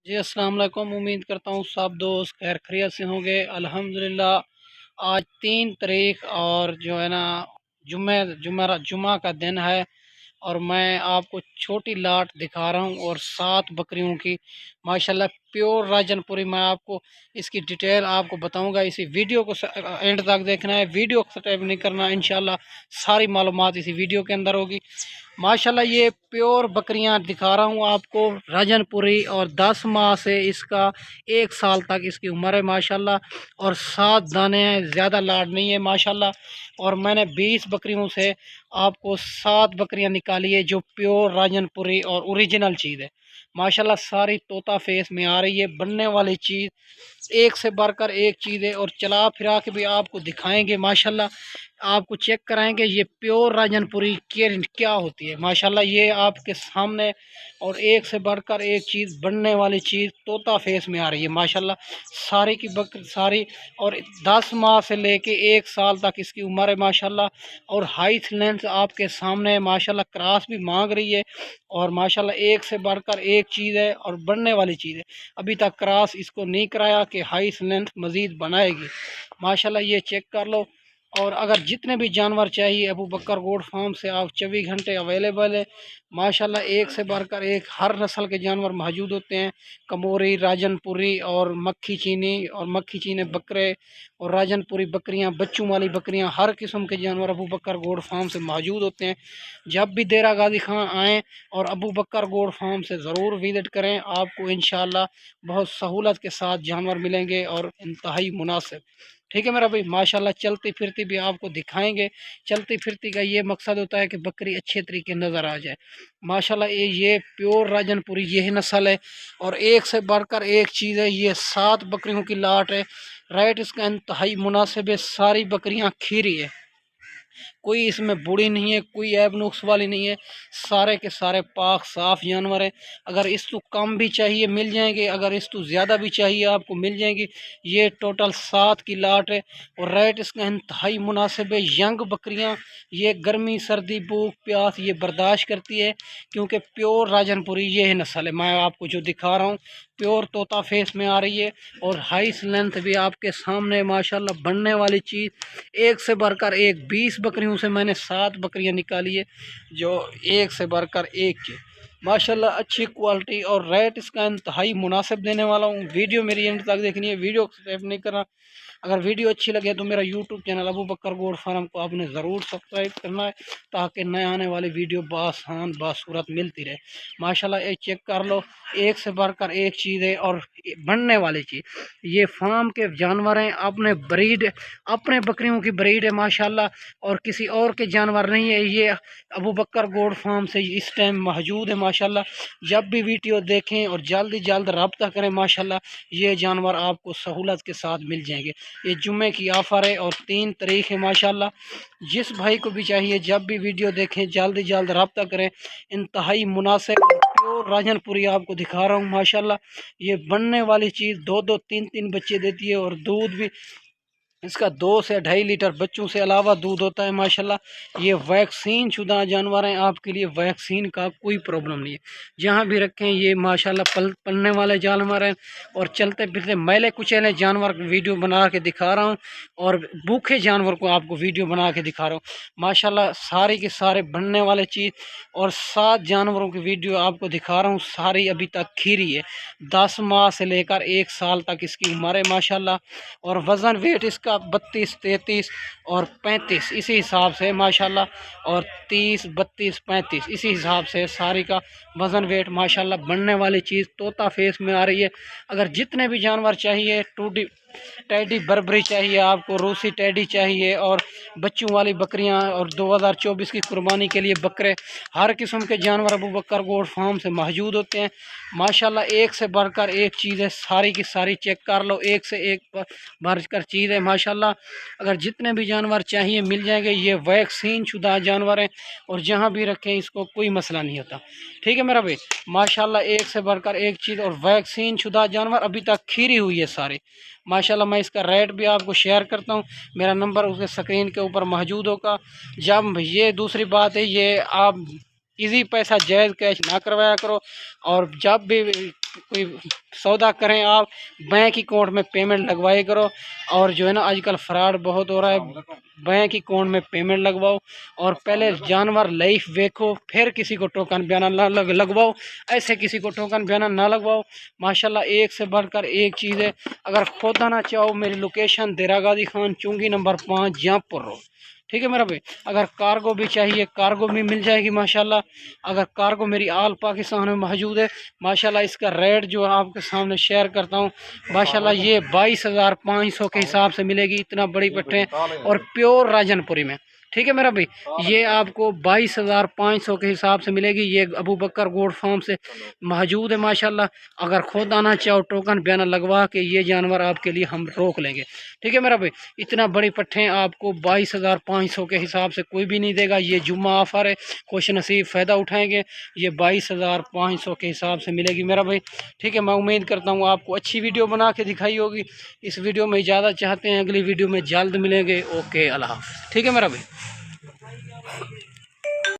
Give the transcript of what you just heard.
जी अस्सलाम वालेकुम। उम्मीद करता हूँ सब दोस्त खैर खैरियत से होंगे। अल्हम्दुलिल्लाह आज 3 तारीख और जो है ना जुम्मा का दिन है। और मैं आपको छोटी लाट दिखा रहा हूँ और 7 बकरियों की माशाल्लाह प्योर राजनपुरी। मैं आपको इसकी डिटेल आपको बताऊंगा। इसी वीडियो को एंड तक देखना है, वीडियो को स्किप नहीं करना। इंशाल्लाह सारी मालूमात इसी वीडियो के अंदर होगी। माशाल्लाह ये प्योर बकरियां दिखा रहा हूँ आपको राजनपुरी, और 10 माह से इसका 1 साल तक इसकी उम्र है माशाल्लाह। और 7 दाने हैं, ज़्यादा लाड नहीं है माशाल्लाह। और मैंने 20 बकरियों से आपको 7 बकरियां निकाली है जो प्योर राजनपुरी और ओरिजिनल चीज़ है माशाल्लाह। सारी तोता फेस में आ रही है, बनने वाली चीज़ एक से बढ़कर एक चीज़ है। और चला फिरा के भी आपको दिखाएंगे माशाल्लाह, आपको चेक कराएंगे ये प्योर राजनपुरी क्या होती है माशाल्लाह। ये आपके सामने और एक से बढ़कर एक चीज़, बनने वाली चीज़ तोता फेस में आ रही है माशाल्लाह। सारी की बकरी सारी, और 10 माह से लेके 1 साल तक इसकी उम्र है माशाल्लाह। और हाइट लेंथ आपके सामने है माशाल्लाह, क्रॉस भी मांग रही है। और माशाल्लाह एक से बढ़कर एक चीज़ है और बनने वाली चीज़ है। अभी तक क्रॉस इसको नहीं कराया कि हाइट लेंथ मज़ीद बनाएगी माशाल्लाह। ये चेक कर लो। और अगर जितने भी जानवर चाहिए अबू बकर गोट फार्म से आप 24 घंटे अवेलेबल है माशाल्लाह। एक से बढ़कर एक हर नस्ल के जानवर मौजूद होते हैं। कमोरी, राजनपुरी और मक्खी चीनी और मक्खी चीनी बकरे और राजनपुरी बकरियां, बच्चों वाली बकरियां, हर किस्म के जानवर अबू बकर गोट फार्म से मौजूद होते हैं। जब भी देरा गाजी खां आएँ और अबू बकर गोट फार्म से ज़रूर विज़िट करें, आपको इंशाल्लाह बहुत सहूलत के साथ जानवर मिलेंगे और इंतहाई मुनासिब। ठीक है मेरा भाई माशाल्लाह। चलती फिरती भी आपको दिखाएंगे। चलती फिरती का ये मकसद होता है कि बकरी अच्छे तरीके नज़र आ जाए माशाल्लाह। ये प्योर राजनपुरी यही नस्ल है और एक से बढ़कर एक चीज़ है। ये 7 बकरियों की लाट है। रेट इसका इंतहाई मुनासिब है। सारी बकरियां खीरी है, कोई इसमें बूढ़ी नहीं है, कोई ऐब नुक्स वाली नहीं है। सारे के सारे पाक साफ जानवर हैं। अगर इस तो कम भी चाहिए मिल जाएंगे, अगर इस तो ज़्यादा भी चाहिए आपको मिल जाएंगी। ये टोटल 7 की लाट है और रेट इसका इंतहाई मुनासिब है। यंग बकरियां, ये गर्मी सर्दी भूख प्यास ये बर्दाश्त करती है क्योंकि प्योर राजनपुरी ये है नस्ल है। मैं आपको जो दिखा रहा हूँ प्योर तोता फेस में आ रही है। और हाई लेंथ भी आपके सामने माशाल्लाह, बनने वाली चीज़ एक से बढ़कर एक। 20 बकरियों से मैंने 7 बकरियां निकाली है जो एक से बढ़कर एक के माशाल्लाह अच्छी क्वालिटी। और रेट इसका इंतहाई मुनासिब देने वाला हूँ। वीडियो मेरी एंड तक देखनी है, वीडियो को स्किप नहीं करना। अगर वीडियो अच्छी लगे तो मेरा यूट्यूब चैनल अबू बकर गोट फार्म को आपने ज़रूर सब्सक्राइब करना है ताकि नए आने वाली वीडियो बासान बासूरत मिलती रहे माशाल्लाह। ये चेक कर लो, एक से बढ़कर एक चीज़ है और बनने वाली चीज़। ये फार्म के जानवर हैं, अपने ब्रीड, अपने बकरियों की ब्रीड है माशाल्लाह। और किसी और के जानवर नहीं है। ये अबू बकर गोट फार्म से इस टाइम मौजूद है माशाल्लाह। जब भी वीडियो देखें और जल्दी जल्द रब्ता करें माशाल्लाह, ये जानवर आपको सहूलत के साथ मिल जाएंगे। ये जुम्मे की ऑफ़र है और 3 तारीख है माशाल्लाह। जिस भाई को भी चाहिए जब भी वीडियो देखें जल्दी जल्द रब्ता करें। इंतहाई मुनासिब और प्योर राजनपुरी आपको दिखा रहा हूँ माशाल्लाह। ये बनने वाली चीज़ 2-2 3-3 बच्चे देती है और दूध भी इसका 2 से 2.5 लीटर बच्चों से अलावा दूध होता है माशाल्लाह। ये वैक्सीन शुदा जानवर हैं, आपके लिए वैक्सीन का कोई प्रॉब्लम नहीं है। जहाँ भी रखें ये माशाल्लाह पलने वाले जानवर हैं। और चलते फिरते मैले कुचैले जानवर वीडियो बना के दिखा रहा हूँ और भूखे जानवर को आपको वीडियो बना के दिखा रहा हूँ माशाल्लाह। सारे के सारे बनने वाले चीज़ और 7 जानवरों की वीडियो आपको दिखा रहा हूँ। सारी अभी तक खीरी है, 10 माह से लेकर 1 साल तक इसकी उम्र है माशाल्लाह। और वज़न वेट इसका 32, 33 और 35 इसी हिसाब से माशाल्लाह। और 30, 32, 35 इसी हिसाब से सारी का वज़न वेट माशाल्लाह। बनने वाली चीज़ तोता फेस में आ रही है। अगर जितने भी जानवर चाहिए, टूडी टैडी बर्बरी चाहिए आपको, रूसी टैडी चाहिए और बच्चों वाली बकरियां और 2024 की कुर्बानी के लिए बकरे, हर किस्म के जानवर अबू बकर गोट फार्म से मौजूद होते हैं माशाल्लाह। एक से बढ़कर एक चीज़ है, सारी की सारी चेक कर लो, एक से एक बढ़कर चीज़ है माशाल्लाह। अगर जितने भी जानवर चाहिए मिल जाएंगे। ये वैक्सीन शुदा जानवर हैं और जहाँ भी रखें इसको कोई मसला नहीं होता। ठीक है मेरा भाई माशाल्लाह। एक से बढ़कर एक चीज़ और वैक्सीन शुदा जानवर अभी तक खीरी हुई है सारी माशाल्लाह। मैं इसका रेट भी आपको शेयर करता हूँ, मेरा नंबर उसके स्क्रीन के ऊपर मौजूद होगा। जब ये दूसरी बात है, ये आप इजी पैसा जायज़ कैश ना करवाया करो। और जब भी कोई सौदा करें आप, बैंक अकाउंट में पेमेंट लगवाए करो। और जो है ना आजकल फ्रॉड बहुत हो रहा है, बैंक अकाउंट में पेमेंट लगवाओ और पहले जानवर लाइफ देखो, फिर किसी को टोकन बयाना ना लगवाओ। ऐसे किसी को टोकन बयाना ना लगवाओ। माशाल्लाह एक से बढ़कर एक चीज़ है। अगर खुद आना चाहो, मेरी लोकेशन देरा गाजी खान चुंगी नंबर 5 जहाँपुर रोड, ठीक है मेरा भाई। अगर कार्गो भी चाहिए, कार्गो भी मिल जाएगी माशाल्लाह। अगर कार्गो मेरी आल पाकिस्तान में मौजूद है माशाल्लाह। इसका रेट जो आपके सामने शेयर करता हूँ माशाल्लाह, ये 22,500 के हिसाब से मिलेगी। इतना बड़ी पट्टे और प्योर राजनपुरी में, ठीक है मेरा भाई। ये आपको 22,500 के हिसाब से मिलेगी। ये अबू बकर गोड फार्म से मौजूद है माशाल्लाह। अगर खुद आना चाहो, टोकन बयाना लगवा के ये जानवर आपके लिए हम रोक लेंगे, ठीक है मेरा भाई। इतना बड़ी पट्टे आपको 22,500 के हिसाब से कोई भी नहीं देगा। ये जुम्मा ऑफर है, खुश नसीब फ़ायदा उठाएंगे। ये 22,500 के हिसाब से मिलेगी मेरा भाई, ठीक है। मैं उम्मीद करता हूँ आपको अच्छी वीडियो बना के दिखाई होगी। इस वीडियो में इजाज़त चाहते हैं, अगली वीडियो में जल्द मिलेंगे। ओके, अल्लाह हाफ़िज़, ठीक है मेरा भाई।